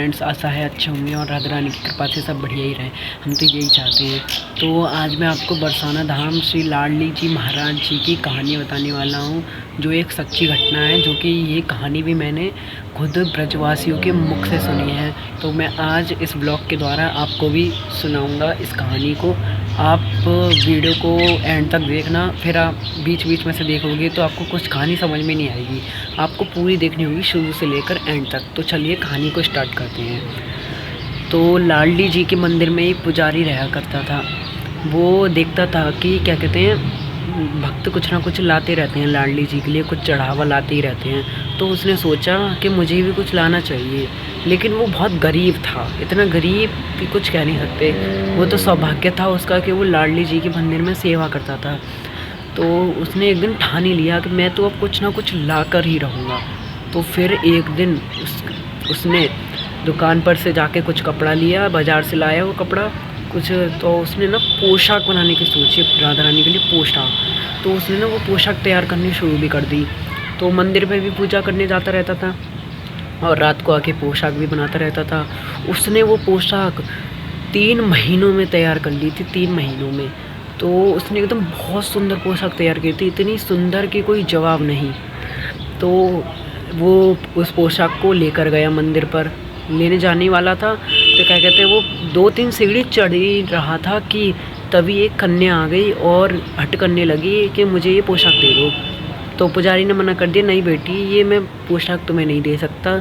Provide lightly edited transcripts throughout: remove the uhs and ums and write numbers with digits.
Friends, आशा है अच्छे होंगे और राधा रानी की कृपा से सब बढ़िया ही रहे। हम तो यही चाहते हैं। तो आज मैं आपको बरसाना धाम श्री लाडली जी महाराज जी की कहानी बताने वाला हूँ, जो एक सच्ची घटना है। जो कि ये कहानी भी मैंने खुद ब्रजवासियों के मुख से सुनी है। तो मैं आज इस ब्लॉग के द्वारा आपको भी सुनाऊंगा इस कहानी को। आप वीडियो को एंड तक देखना, फिर आप बीच बीच में से देखोगे तो आपको कुछ कहानी समझ में नहीं आएगी। आपको पूरी देखनी होगी शुरू से लेकर एंड तक। तो चलिए कहानी को स्टार्ट करते हैं। तो लाडली जी के मंदिर में एक पुजारी रहा करता था। वो देखता था कि क्या कहते हैं, भक्त कुछ ना कुछ लाते रहते हैं लाडली जी के लिए, कुछ चढ़ावा लाते ही रहते हैं। तो उसने सोचा कि मुझे भी कुछ लाना चाहिए। लेकिन वो बहुत गरीब था, इतना गरीब कि कुछ कह नहीं सकते। वो तो सौभाग्य था उसका कि वो लाडली जी के मंदिर में सेवा करता था। तो उसने एक दिन ठान ही लिया कि मैं तो अब कुछ ना कुछ ला कर ही रहूँगा। तो फिर एक दिन उसने दुकान पर से जाके कुछ कपड़ा लिया, बाज़ार से लाया वो कपड़ा कुछ। तो उसने ना पोशाक बनाने की सोची राधा रानी के लिए, पोशाक। तो उसने ना वो पोशाक तैयार करनी शुरू भी कर दी। तो मंदिर में भी पूजा करने जाता रहता था और रात को आके पोशाक भी बनाता रहता था। उसने वो पोशाक 3 महीनों में तैयार कर ली थी, 3 महीनों में। तो उसने एकदम बहुत सुंदर पोशाक तैयार की थी, इतनी सुंदर कि कोई जवाब नहीं। तो वो उस पोशाक को लेकर गया मंदिर पर, लेने जाने वाला था। तो क्या कहते हैं, वो 2-3 सीढ़ी चढ़ ही रहा था कि तभी एक कन्या आ गई और हट करने लगी कि मुझे ये पोशाक दे दो। तो पुजारी ने मना कर दिया, नहीं बेटी, ये मैं पोशाक तुम्हें नहीं दे सकता,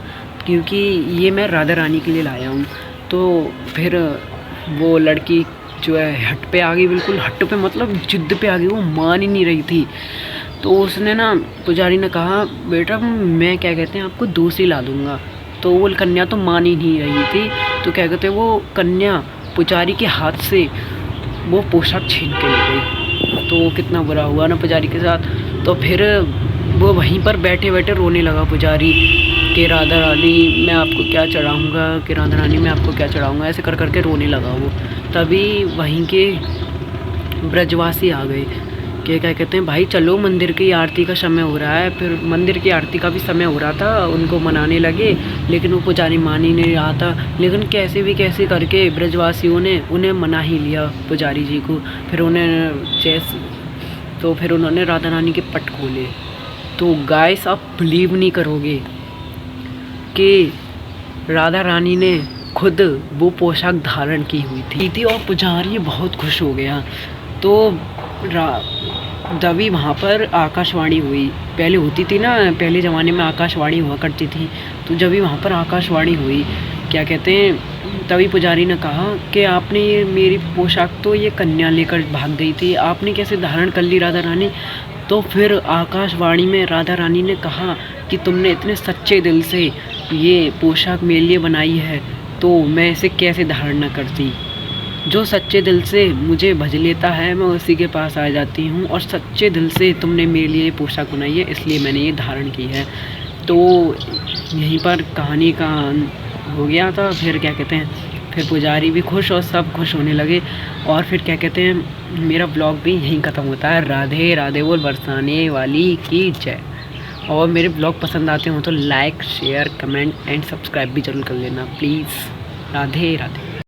क्योंकि ये मैं राधा रानी के लिए लाया हूँ। तो फिर वो लड़की जो है हट पे आ गई, बिल्कुल हट पे मतलब जिद पे आ गई, वो मान ही नहीं रही थी। तो उसने ना, पुजारी ने कहा, बेटा मैं क्या कहते हैं आपको दूसरी ला दूँगा। तो वो कन्या तो मान ही नहीं रही थी। तो क्या कहते हैं, वो कन्या पुजारी के हाथ से वो पोशाक छीन के ले गई। तो कितना बुरा हुआ ना पुजारी के साथ। तो फिर वो वहीं पर बैठे बैठे रोने लगा पुजारी कि राधा रानी मैं आपको क्या चढ़ाऊँगा, कि राधा रानी मैं आपको क्या चढ़ाऊँगा, ऐसे कर करके रोने लगा वो। तभी वहीं के ब्रजवासी आ गए कि क्या कहते हैं, भाई चलो मंदिर की आरती का समय हो रहा है। फिर मंदिर की आरती का भी समय हो रहा था, उनको मनाने लगे। लेकिन वो पुजारी मान ही नहीं रहा था। लेकिन कैसे भी कैसे करके ब्रजवासियों ने उन्हें मना ही लिया पुजारी जी को। फिर उन्होंने राधा रानी के पट खोले। तो गाइस, आप बिलीव नहीं करोगे कि राधा रानी ने खुद वो पोशाक धारण की हुई थी और पुजारी बहुत खुश हो गया। तो तभी वहाँ पर आकाशवाणी हुई। पहले होती थी ना, पहले ज़माने में आकाशवाणी हुआ करती थी। तो जब भी वहाँ पर आकाशवाणी हुई, क्या कहते हैं, तभी पुजारी ने कहा कि आपने ये मेरी पोशाक तो ये कन्या लेकर भाग गई थी, आपने कैसे धारण कर ली राधा रानी। तो फिर आकाशवाणी में राधा रानी ने कहा कि तुमने इतने सच्चे दिल से ये पोशाक मेरे लिए बनाई है, तो मैं इसे कैसे धारण न करती। जो सच्चे दिल से मुझे भज लेता है, मैं उसी के पास आ जाती हूँ। और सच्चे दिल से तुमने मेरे लिए ये पोशाक बनाई है, इसलिए मैंने ये धारण की है। तो यहीं पर कहानी का हो गया था। फिर क्या कहते हैं, फिर पुजारी भी खुश और सब खुश होने लगे। और फिर क्या कहते हैं, मेरा ब्लॉग भी यहीं ख़त्म होता है। राधे राधे बोल बरसाने वाली की जय। और मेरे ब्लॉग पसंद आते हो तो like, share, comment and subscribe भी जरूर कर लेना प्लीज़। राधे राधे।